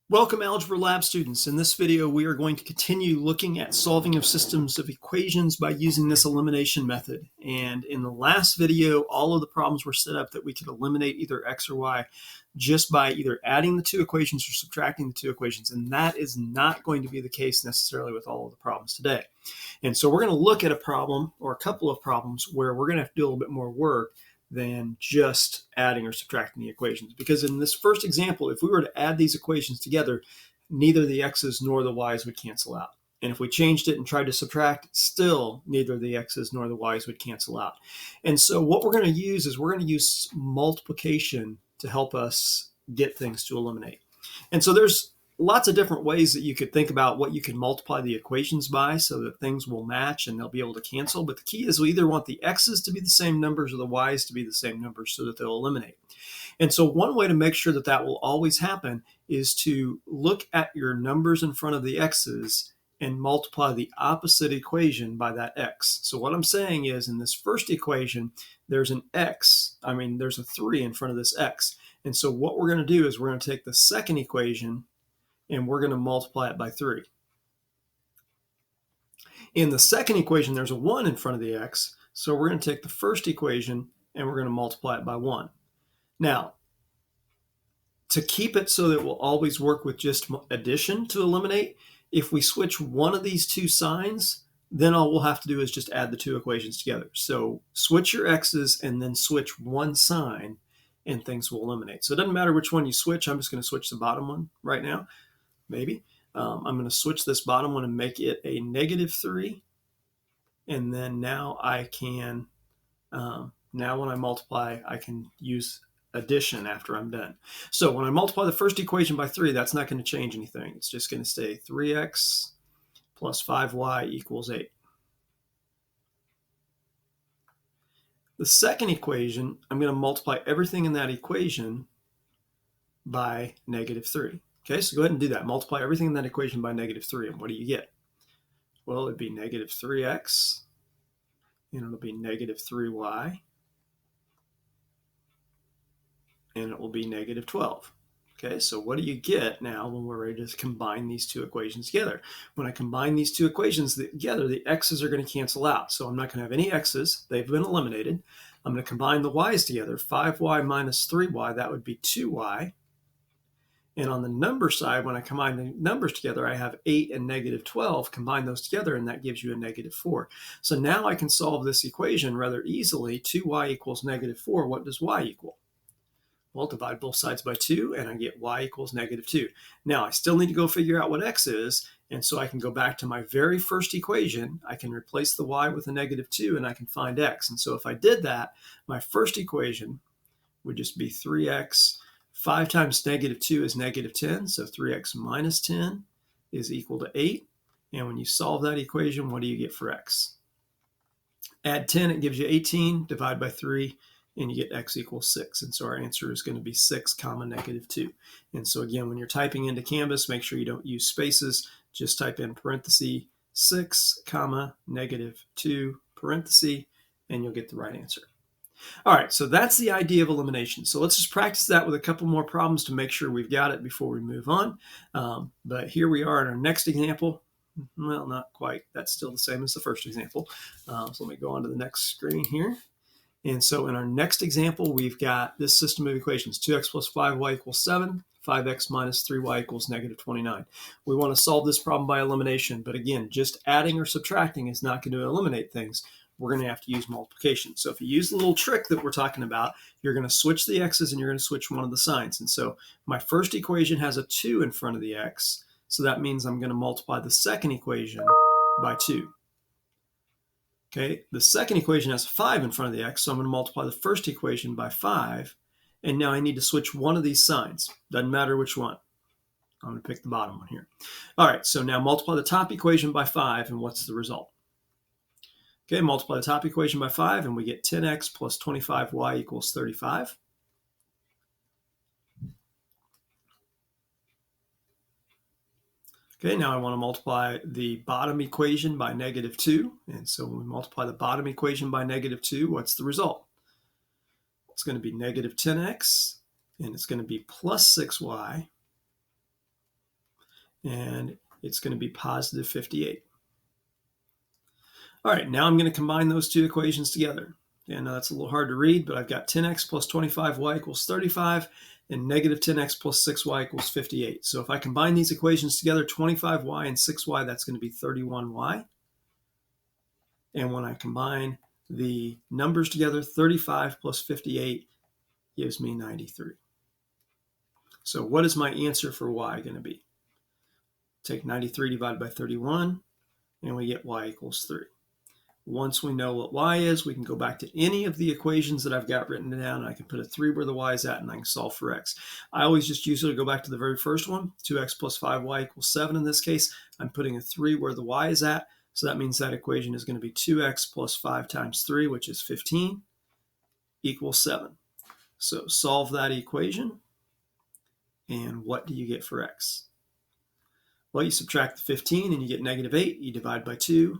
Welcome, Algebra Lab students. In this video, we are going to continue looking at solving of systems of equations by using this elimination method. And in the last video, all of the problems were set up that we could eliminate either x or y just by either adding the two equations or subtracting the two equations. And that is not going to be the case necessarily with all of the problems today. And so we're going to look at a problem or a couple of problems where we're going to have to do a little bit more work than just adding or subtracting the equations. Because in this first example, if we were to add these equations together, neither the x's nor the y's would cancel out. And if we changed it and tried to subtract, still neither the x's nor the y's would cancel out. And so what we're going to use is we're going to use multiplication to help us get things to eliminate. And so there's lots of different ways that you could think about what you can multiply the equations by so that things will match and they'll be able to cancel. But the key is we either want the x's to be the same numbers or the y's to be the same numbers so that they'll eliminate. And so one way to make sure that that will always happen is to look at your numbers in front of the x's and multiply the opposite equation by that x. So what I'm saying is in this first equation, there's an x, there's a 3 in front of this x. And so what we're going to do is we're going to take the second equation and we're going to multiply it by 3. In the second equation, there's a 1 in front of the x, so we're going to take the first equation and we're going to multiply it by 1. Now, to keep it so that we'll always work with just addition to eliminate, if we switch one of these two signs, then all we'll have to do is just add the two equations together. So switch your x's and then switch one sign and things will eliminate. So it doesn't matter which one you switch. I'm just going to switch the bottom one right now. Maybe. I'm going to switch this bottom one and make it a -3. And then now I can, now when I multiply, I can use addition after I'm done. So when I multiply the first equation by 3, that's not going to change anything. It's just going to stay 3x plus 5y equals 8. The second equation, I'm going to multiply everything in that equation by -3. Okay, so go ahead and do that. Multiply everything in that equation by -3, and what do you get? Well, it'd be -3x, and it'll be -3y, and it will be -12. Okay, so what do you get now when we're ready to combine these two equations together? When I combine these two equations together, the x's are going to cancel out. So I'm not going to have any x's. They've been eliminated. I'm going to combine the y's together. 5y minus 3y, that would be 2y. And on the number side, when I combine the numbers together, I have 8 and -12. Combine those together, and that gives you a -4. So now I can solve this equation rather easily. 2y equals -4. What does y equal? Well, divide both sides by 2, and I get y equals -2. Now, I still need to go figure out what x is, and so I can go back to my very first equation. I can replace the y with a -2, and I can find x. And so if I did that, my first equation would just be 3x. 5 times -2 is -10, so 3x minus 10 is equal to 8. And when you solve that equation, what do you get for x? Add 10, it gives you 18. Divide by 3, and you get x equals 6. And so our answer is going to be 6, -2. And so again, when you're typing into Canvas, make sure you don't use spaces. Just type in parenthesis 6, -2, parenthesis, and you'll get the right answer. All right, so that's the idea of elimination. So let's just practice that with a couple more problems to make sure we've got it before we move on. But here we are in our next example. Well, not quite. That's still the same as the first example. So let me go on to the next screen here. And so in our next example, we've got this system of equations. 2x plus 5y equals 7. 5x minus 3y equals -29. We want to solve this problem by elimination. But again, just adding or subtracting is not going to eliminate things. We're going to have to use multiplication. So if you use the little trick that we're talking about, you're going to switch the x's and you're going to switch one of the signs. And so my first equation has a 2 in front of the x. So that means I'm going to multiply the second equation by 2. Okay, the second equation has a 5 in front of the x, so I'm going to multiply the first equation by 5. And now I need to switch one of these signs. Doesn't matter which one. I'm going to pick the bottom one here. All right, so now multiply the top equation by 5, and what's the result? Okay, multiply the top equation by 5, and we get 10x plus 25y equals 35. Okay, now I want to multiply the bottom equation by -2. And so when we multiply the bottom equation by -2, what's the result? It's going to be -10x, and it's going to be plus 6y and it's going to be positive 58. All right, now I'm going to combine those two equations together. And I know that's a little hard to read, but I've got 10x plus 25y equals 35, and negative 10x plus 6y equals 58. So if I combine these equations together, 25y and 6y, that's going to be 31y. And when I combine the numbers together, 35 plus 58 gives me 93. So what is my answer for y going to be? Take 93 divided by 31, and we get y equals 3. Once we know what y is, we can go back to any of the equations that I've got written down, and I can put a 3 where the y is at, and I can solve for x. I always just usually go back to the very first one, 2x plus 5y equals 7 in this case. I'm putting a 3 where the y is at, so that means that equation is going to be 2x plus 5 times 3, which is 15, equals 7. So solve that equation, and what do you get for x? Well, you subtract the 15 and you get negative 8. You divide by 2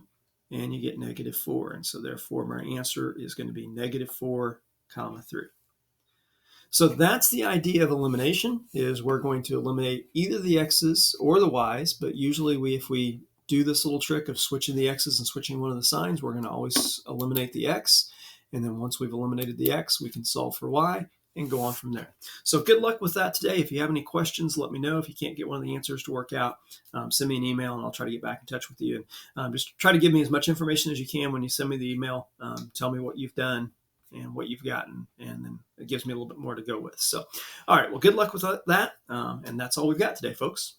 and you get negative 4. And so therefore my answer is going to be negative 4, comma 3. So that's the idea of elimination, is we're going to eliminate either the x's or the y's, but usually if we do this little trick of switching the x's and switching one of the signs, we're going to always eliminate the x. And then once we've eliminated the x, we can solve for y and go on from there. So good luck with that today. If you have any questions, let me know. If you can't get one of the answers to work out, send me an email and I'll try to get back in touch with you. And just try to give me as much information as you can when you send me the email. Tell me what you've done and what you've gotten, and then it gives me a little bit more to go with. So, all right, well, good luck with that. And that's all we've got today, folks.